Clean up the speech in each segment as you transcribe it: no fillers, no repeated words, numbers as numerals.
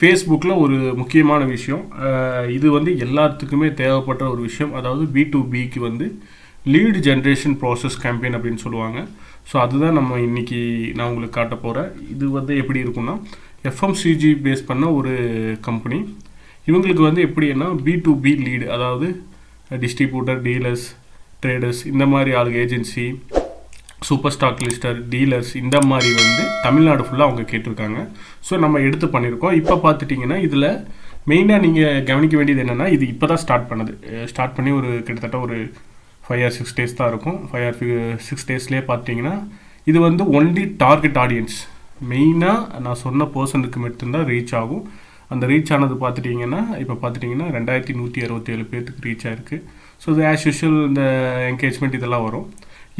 ஃபேஸ்புக்கில் ஒரு முக்கியமான விஷயம், இது வந்து எல்லாத்துக்குமே தேவைப்படுற ஒரு விஷயம். அதாவது B2Bக்கு வந்து லீடு ஜென்ரேஷன் ப்ராசஸ் கேம்பெயின் அப்படின்னு சொல்லுவாங்க. ஸோ அதுதான் நம்ம இன்றைக்கி நான் உங்களுக்கு காட்ட போகிறேன். இது வந்து எப்படி இருக்குன்னா, FMCG பேஸ் பண்ண ஒரு கம்பெனி. இவங்களுக்கு வந்து எப்படின்னா B2B லீடு, அதாவது டிஸ்ட்ரிபியூட்டர், டீலர்ஸ், ட்ரேடர்ஸ், இந்த மாதிரி ஆளுங்க, agency, super stockist, dealers, இந்த மாதிரி வந்து தமிழ்நாடு ஃபுல்லாக அவங்க கேட்டிருக்காங்க. ஸோ நம்ம எடுத்து பண்ணியிருக்கோம். இப்போ பார்த்துட்டிங்கன்னா இதில் மெயினாக நீங்கள் கவனிக்க வேண்டியது என்னென்னா, இது இப்போ தான் ஸ்டார்ட் பண்ணி ஒரு கிட்டத்தட்ட ஒரு 5 or 6 days தான் இருக்கும். 5 or 6 daysலேயே பார்த்தீங்கன்னா இது வந்து ஒன்லி டார்கெட் ஆடியன்ஸ். மெயினாக நான் சொன்ன பர்சனுக்கு மட்டும்தான் ரீச் ஆகும். அந்த ரீச் ஆனது பார்த்துட்டிங்கன்னா இப்போ பார்த்துட்டிங்கன்னா 2167 பேர்த்துக்கு ரீச் ஆகிருக்கு. ஸோ இது ஆஸ் யூஷுவல் இந்த என்கேஜ்மெண்ட் இதெல்லாம் வரும்.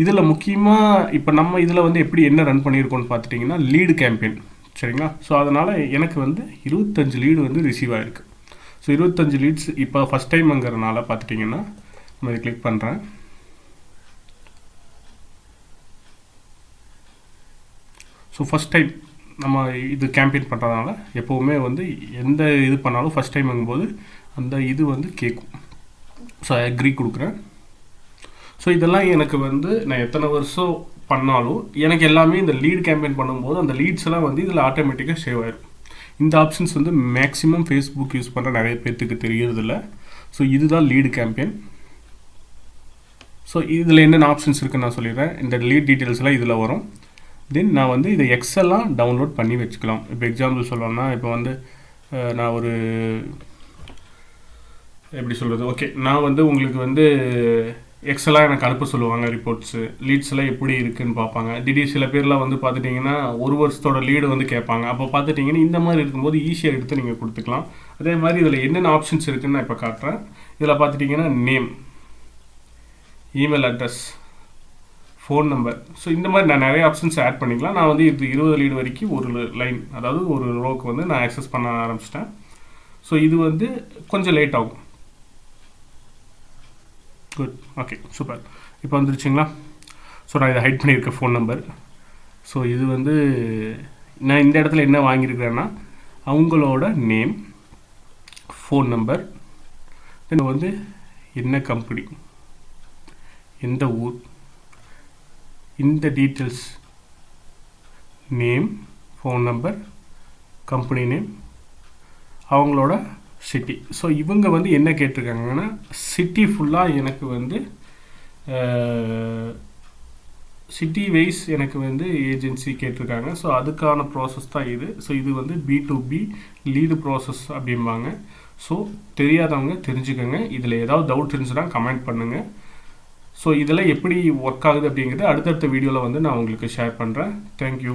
இதில் முக்கியமாக இப்போ நம்ம இதில் வந்து எப்படி என்ன ரன் பண்ணியிருக்கோம்னு பார்த்துட்டிங்கன்னா லீடு கேம்பெயின், சரிங்களா? ஸோ அதனால் எனக்கு வந்து 25 லீடு வந்து ரிசீவ் ஆகிருக்கு. ஸோ 25 லீட்ஸ் இப்போ ஃபஸ்ட் டைம்ங்கிறனால பார்த்துட்டிங்கன்னா நம்ம இதை கிளிக் பண்ணுறேன். ஸோ ஃபஸ்ட் டைம் நம்ம இது கேம்பெயின் பண்ணுறதுனால எப்போவுமே வந்து எந்த இது பண்ணாலும் ஃபஸ்ட் டைம்ங்கும்போது அந்த இது வந்து கேட்கும். ஸோ அக்ரி கொடுக்குறேன். ஸோ இதெல்லாம் எனக்கு வந்து நான் எத்தனை வருஷம் பண்ணாலும் எனக்கு எல்லாமே இந்த லீட் கேம்பெயின் பண்ணும்போது அந்த லீட்ஸ் எல்லாம் வந்து இதில் ஆட்டோமேட்டிக்காக சேவ் ஆகிடும். இந்த ஆப்ஷன்ஸ் வந்து மேக்ஸிமம் ஃபேஸ்புக் யூஸ் பண்ணுற நிறைய பேர்த்துக்கு தெரியறதில்ல. ஸோ இதுதான் லீடு கேம்பெயின். ஸோ இதில் என்னென்ன ஆப்ஷன்ஸ் இருக்குன்னு நான் சொல்லிடுறேன். இந்த லீட் டீட்டெயில்ஸ்லாம் இதில் வரும். தென் நான் வந்து இதை எக்ஸெல்லாம் டவுன்லோட் பண்ணி வச்சுக்கலாம். இப்போ எக்ஸாம்பிள் சொல்லணும்னா இப்போ வந்து நான் ஒரு எப்படி சொல்கிறது, ஓகே, நான் வந்து உங்களுக்கு வந்து எக்ஸெல்லாம் எனக்கு அனுப்ப சொல்லுவாங்க, ரிப்போர்ட்ஸு, லீட்ஸ்லாம் எப்படி இருக்குதுன்னு பார்ப்பாங்க. திடீர் சில பேர்லாம் வந்து பார்த்துட்டிங்கன்னா ஒரு வருஷத்தோட லீடு வந்து கேட்பாங்க. அப்போ பார்த்துட்டிங்கன்னா இந்த மாதிரி இருக்கும்போது ஈஸியாக எடுத்து நீங்கள் கொடுத்துக்கலாம். அதே மாதிரி இதில் என்னென்ன ஆப்ஷன்ஸ் இருக்குதுன்னு நான் இப்போ காட்டுறேன். இதில் பார்த்துட்டிங்கன்னா name, email address, phone number, so இந்த மாதிரி நான் நிறைய ஆப்ஷன்ஸ் ஆட் பண்ணிக்கலாம். நான் வந்து இது 20 லீடு வரைக்கும் ஒரு லைன், அதாவது ஒரு ரோக்கு வந்து நான் ஆக்சஸ் பண்ண ஆரம்பிச்சிட்டேன். ஸோ இது வந்து கொஞ்சம் லேட் ஆகும். Good, okay, super. இப்போ வந்துருச்சுங்களா? ஸோ நான் இதை ஹைட் பண்ணியிருக்கேன் ஃபோன் நம்பர். ஸோ இது வந்து நான் இந்த இடத்துல என்ன வாங்கியிருக்கிறேன்னா அவங்களோட நேம், ஃபோன் நம்பர், தென் வந்து என்ன கம்பெனி, எந்த ஊர், இந்த details, name, phone number, company name, அவங்களோட சிட்டி. ஸோ இவங்க வந்து என்ன கேட்டிருக்காங்கன்னா சிட்டி ஃபுல்லாக எனக்கு வந்து சிட்டி வைஸ் எனக்கு வந்து ஏஜென்சி கேட்டிருக்காங்க. ஸோ அதுக்கான ப்ராசஸ் தான் இது. ஸோ இது வந்து B2B லீடு ப்ராசஸ் அப்படிம்பாங்க. ஸோ தெரியாதவங்க தெரிஞ்சுக்கோங்க. இதில் ஏதாவது டவுட் இருந்துச்சுன்னா கமெண்ட் பண்ணுங்கள். ஸோ இதெல்லாம் எப்படி ஒர்க் ஆகுது அப்படிங்கிறது அடுத்தடுத்த வீடியோவில் வந்து நான் உங்களுக்கு ஷேர் பண்ணுறேன். தேங்க்யூ.